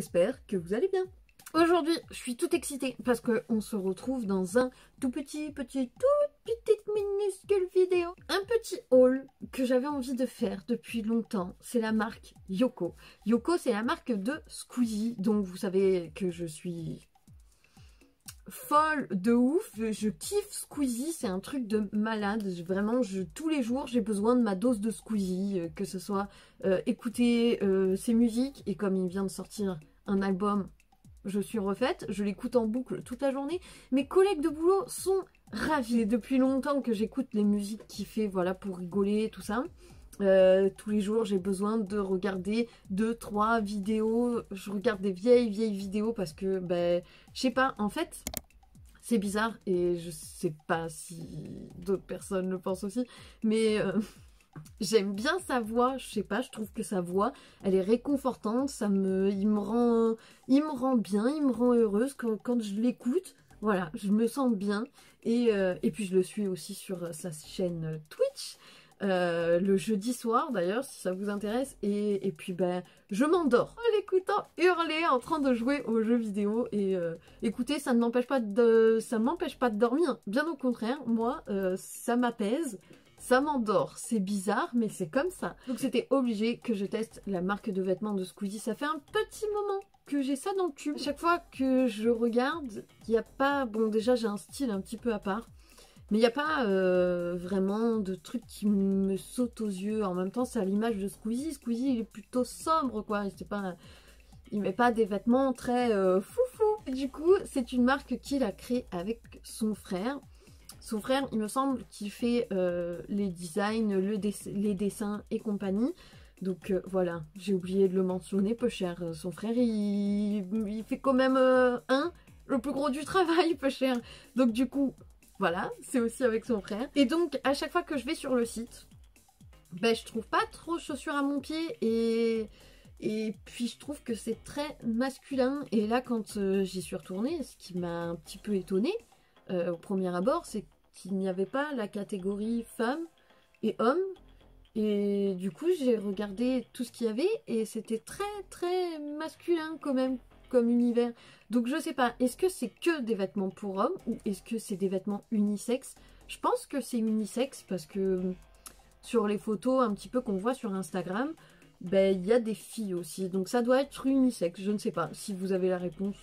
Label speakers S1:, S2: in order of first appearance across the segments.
S1: j'espère que vous allez bien. Aujourd'hui, je suis toute excitée parce qu'on se retrouve dans un toute petite minuscule vidéo. Un petit haul que j'avais envie de faire depuis longtemps, c'est la marque Yoko. Yoko, c'est la marque de Squeezie, donc vous savez que je suis folle de ouf. Je kiffe Squeezie, c'est un truc de malade. Vraiment, tous les jours, j'ai besoin de ma dose de Squeezie, que ce soit écouter ses musiques, et comme il vient de sortir un album, je suis refaite, je l'écoute en boucle toute la journée. Mes collègues de boulot sont ravis. Depuis longtemps que j'écoute les musiques qu'il fait, voilà, pour rigoler, tout ça. Tous les jours, j'ai besoin de regarder 2-3 vidéos. Je regarde des vieilles vidéos parce que, ben, je sais pas, en fait, c'est bizarre et je sais pas si d'autres personnes le pensent aussi, mais j'aime bien sa voix, je sais pas, je trouve que sa voix, elle est réconfortante, il me rend bien, il me rend heureuse quand je l'écoute. Voilà, je me sens bien et puis je le suis aussi sur sa chaîne Twitch. Le jeudi soir d'ailleurs si ça vous intéresse, et puis ben je m'endors en l'écoutant hurler en train de jouer aux jeux vidéo, et écoutez, ça ne m'empêche pas de dormir, bien au contraire, moi ça m'apaise, ça m'endort, c'est bizarre mais c'est comme ça. Donc c'était obligé que je teste la marque de vêtements de Squeezie. Ça fait un petit moment que j'ai ça dans le tube. Chaque fois que je regarde, il n'y a pas, bon déjà j'ai un style un petit peu à part, mais il n'y a pas vraiment de trucs qui me sautent aux yeux. En même temps, c'est à l'image de Squeezie. Squeezie, il est plutôt sobre, quoi. Il met pas des vêtements très foufou. Et du coup, c'est une marque qu'il a créée avec son frère. Son frère, il me semble qu'il fait les designs, les dessins et compagnie. Donc voilà, j'ai oublié de le mentionner, peu cher. Son frère, il fait quand même le plus gros du travail, peu cher. Donc du coup... Voilà, c'est aussi avec son frère. Et donc, à chaque fois que je vais sur le site, ben, je trouve pas trop chaussures à mon pied. Et puis, je trouve que c'est très masculin. Et là, quand j'y suis retournée, ce qui m'a un petit peu étonnée au premier abord, c'est qu'il n'y avait pas la catégorie femmes et hommes. Et du coup, j'ai regardé tout ce qu'il y avait et c'était très masculin quand même comme univers. Donc je sais pas, est-ce que c'est que des vêtements pour hommes ou est-ce que c'est des vêtements unisexes? Je pense que c'est unisexe parce que sur les photos un petit peu qu'on voit sur Instagram, ben il y a des filles aussi. Donc ça doit être unisexe, je ne sais pas. Si vous avez la réponse,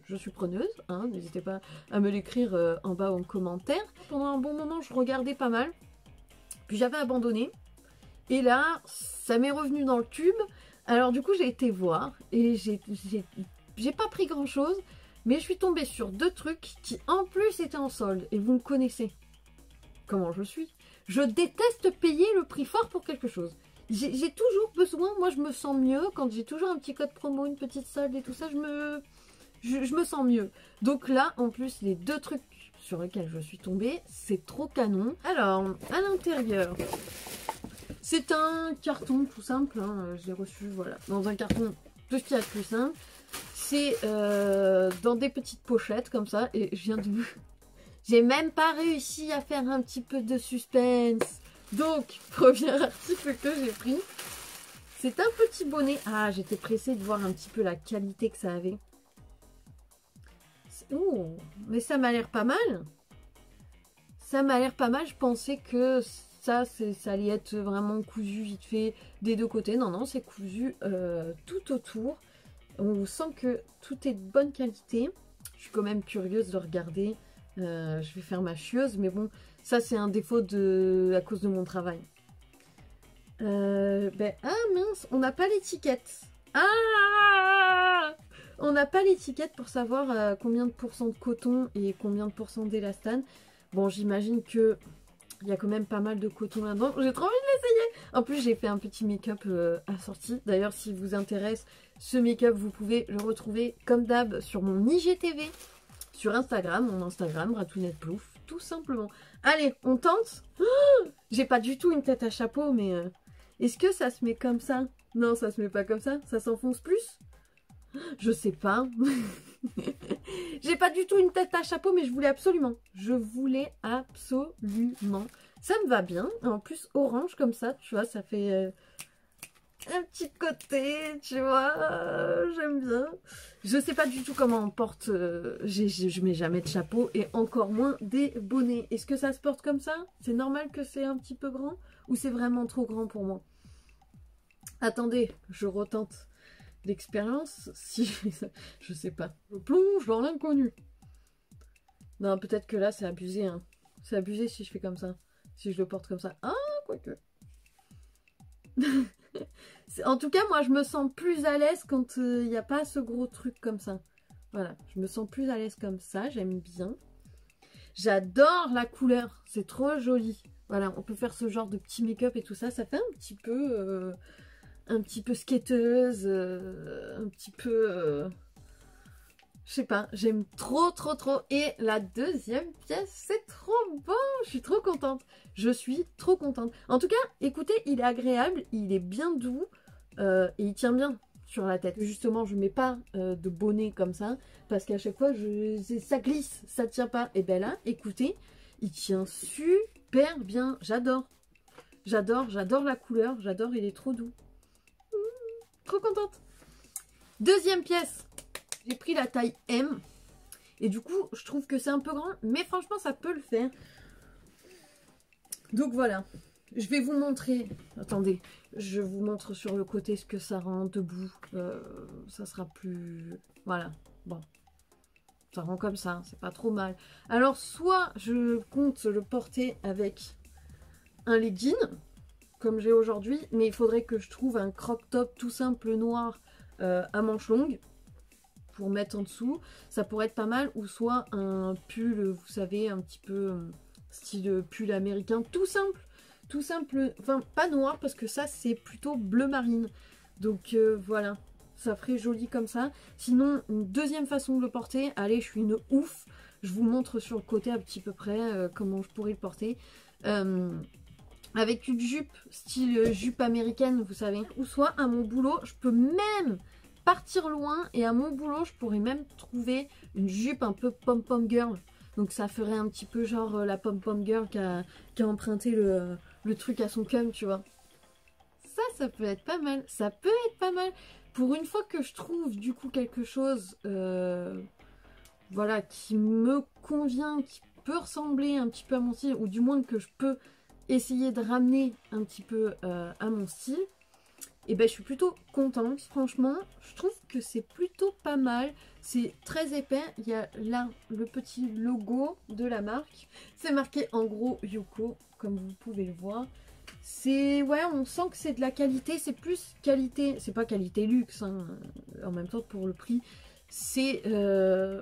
S1: je suis preneuse, hein, n'hésitez pas à me l'écrire en bas en commentaire. Pendant un bon moment, je regardais pas mal, puis j'avais abandonné. Et là, ça m'est revenu dans le tube. Alors du coup, j'ai été voir et j'ai pas pris grand chose, mais je suis tombée sur 2 trucs qui en plus étaient en solde. Et vous me connaissez comment je suis. Je déteste payer le prix fort pour quelque chose. J'ai toujours besoin, moi je me sens mieux quand j'ai toujours un petit code promo, une petite solde et tout ça, je me sens mieux. Donc là, en plus, les 2 trucs sur lesquels je suis tombée, c'est trop canon. Alors, à l'intérieur... C'est un carton tout simple, hein. Je l'ai reçu, voilà, dans un carton, tout ce qu'il y a de plus simple. C'est dans des petites pochettes comme ça, et je viens de... J'ai même pas réussi à faire un petit peu de suspense. Donc, premier article que j'ai pris, c'est un petit bonnet. Ah, j'étais pressée de voir un petit peu la qualité que ça avait. Oh, mais ça m'a l'air pas mal. Ça m'a l'air pas mal, je pensais que... ça allait être vraiment cousu vite fait des 2 côtés. Non, non, c'est cousu tout autour. On sent que tout est de bonne qualité. Je suis quand même curieuse de regarder. Je vais faire ma chieuse, mais bon, ça c'est un défaut à cause de mon travail. Ah mince, on n'a pas l'étiquette. Ah, on n'a pas l'étiquette pour savoir combien de pourcents de coton et combien de pourcents d'élastane. Bon, j'imagine que... il y a quand même pas mal de coton là-dedans. J'ai trop envie de l'essayer. En plus, j'ai fait un petit make-up assorti. D'ailleurs, si vous intéresse ce make-up, vous pouvez le retrouver comme d'hab sur mon IGTV. Sur Instagram, mon Instagram, Ratounette Plouf, tout simplement. Allez, on tente. Oh, j'ai pas du tout une tête à chapeau, mais... est-ce que ça se met comme ça? Non, ça se met pas comme ça. Ça s'enfonce plus? Je sais pas. J'ai pas du tout une tête à chapeau, mais je voulais absolument. Je voulais absolument. Ça me va bien. En plus, orange comme ça, tu vois, ça fait un petit côté, tu vois, j'aime bien. Je sais pas du tout comment on porte, je mets jamais de chapeau et encore moins des bonnets. Est-ce que ça se porte comme ça? C'est normal que c'est un petit peu grand ou c'est vraiment trop grand pour moi? Attendez, je retente l'expérience. Si je sais pas, je plonge dans l'inconnu. Non, peut-être que là c'est abusé, hein. C'est abusé si je fais comme ça, si je le porte comme ça. Ah, quoique. En tout cas, moi, je me sens plus à l'aise quand il n'y a pas ce gros truc comme ça. Voilà, je me sens plus à l'aise comme ça, j'aime bien. J'adore la couleur, c'est trop joli. Voilà, on peut faire ce genre de petit make-up et tout ça. Ça fait un petit peu skateuse, un petit peu... je sais pas, j'aime trop, trop, trop. Et la deuxième pièce, c'est trop bon. Je suis trop contente. Je suis trop contente. En tout cas, écoutez, il est agréable, il est bien doux et il tient bien sur la tête. Justement, je mets pas de bonnet comme ça parce qu'à chaque fois, ça glisse, ça tient pas. Et ben là, écoutez, il tient super bien. J'adore. J'adore, j'adore la couleur. J'adore, il est trop doux. Trop contente. Deuxième pièce. J'ai pris la taille M. Et du coup, je trouve que c'est un peu grand. Mais franchement, ça peut le faire. Donc voilà. Je vais vous montrer. Attendez. Je vous montre sur le côté ce que ça rend debout. Ça sera plus... Voilà. Bon. Ça rend comme ça. C'est pas trop mal. Alors, soit je compte le porter avec un legging. Comme j'ai aujourd'hui. Mais il faudrait que je trouve un crop top tout simple noir à manches longues. Pour mettre en dessous, ça pourrait être pas mal, ou soit un pull, vous savez, un petit peu style pull américain, tout simple, enfin pas noir parce que ça c'est plutôt bleu marine, donc voilà, ça ferait joli comme ça. Sinon, une deuxième façon de le porter, allez, je suis une ouf, je vous montre sur le côté à petit peu près comment je pourrais le porter, avec une jupe, style jupe américaine, vous savez, ou soit à mon boulot, je peux même partir loin et à mon boulot je pourrais même trouver une jupe un peu pom-pom girl, donc ça ferait un petit peu genre la pom-pom girl qui a emprunté le truc à son cum, tu vois. Ça peut être pas mal, ça peut être pas mal pour une fois que je trouve du coup quelque chose voilà, qui me convient, qui peut ressembler un petit peu à mon style, ou du moins que je peux essayer de ramener un petit peu à mon style. Et ben je suis plutôt contente, franchement, je trouve que c'est plutôt pas mal, c'est très épais, il y a là le petit logo de la marque, c'est marqué en gros Yoko, comme vous pouvez le voir, c'est, ouais, on sent que c'est de la qualité, c'est plus qualité, c'est pas qualité luxe, hein, en même temps pour le prix, c'est,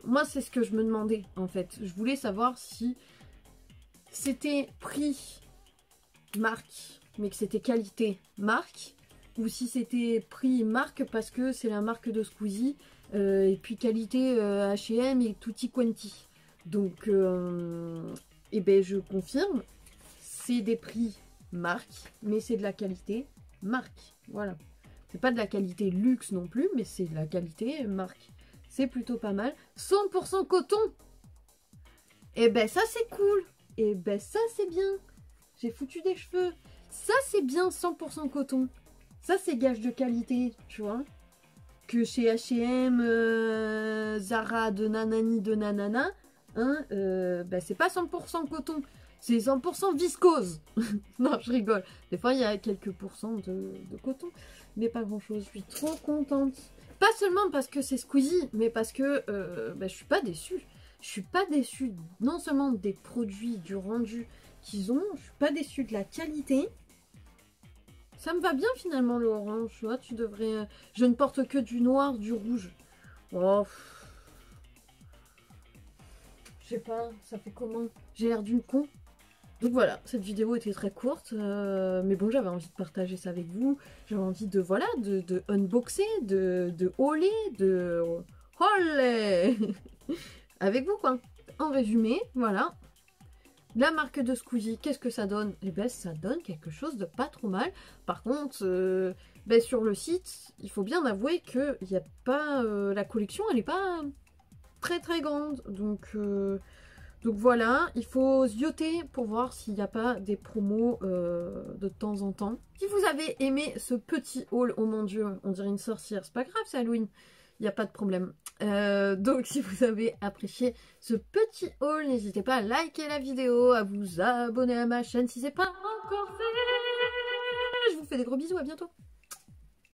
S1: moi c'est ce que je me demandais en fait, je voulais savoir si c'était prix marque, mais que c'était qualité marque, ou si c'était prix marque parce que c'est la marque de Squeezie et puis qualité H&M et tutti quanti. Donc et ben je confirme, c'est des prix marque, mais c'est de la qualité marque. Voilà, c'est pas de la qualité luxe non plus, mais c'est de la qualité marque. C'est plutôt pas mal. 100% coton. Et ben ça c'est cool. Et ben ça c'est bien. J'ai foutu des cheveux. Ça c'est bien, 100% coton. Ça, c'est gage de qualité, tu vois. Que chez H&M, Zara, de nanani, de nanana, hein, bah, c'est pas 100% coton. C'est 100% viscose. Non, je rigole. Des fois, il y a quelques pourcents de coton. Mais pas grand-chose. Je suis trop contente. Pas seulement parce que c'est Squeezie, mais parce que bah, je suis pas déçue. Je suis pas déçue non seulement des produits, du rendu qu'ils ont. Je suis pas déçue de la qualité. Ça me va bien finalement le orange, tu vois, tu devrais... Je ne porte que du noir, du rouge. Oh, je sais pas, ça fait comment? J'ai l'air d'une con. Donc voilà, cette vidéo était très courte, mais bon, j'avais envie de partager ça avec vous. J'avais envie de, voilà, de unboxer, de hauler, de... Holé avec vous, quoi. En résumé, voilà. La marque de Squeezie, qu'est-ce que ça donne? Eh ben, ça donne quelque chose de pas trop mal. Par contre, ben, sur le site, il faut bien avouer que il y a pas la collection, elle n'est pas très très grande. Donc, Donc voilà, il faut zioter pour voir s'il n'y a pas des promos de temps en temps. Si vous avez aimé ce petit haul, oh mon dieu, on dirait une sorcière, c'est pas grave, c'est Halloween, il n'y a pas de problème. Donc si vous avez apprécié ce petit haul, n'hésitez pas à liker la vidéo, à vous abonner à ma chaîne si c'est pas encore fait. Je vous fais des gros bisous, à bientôt.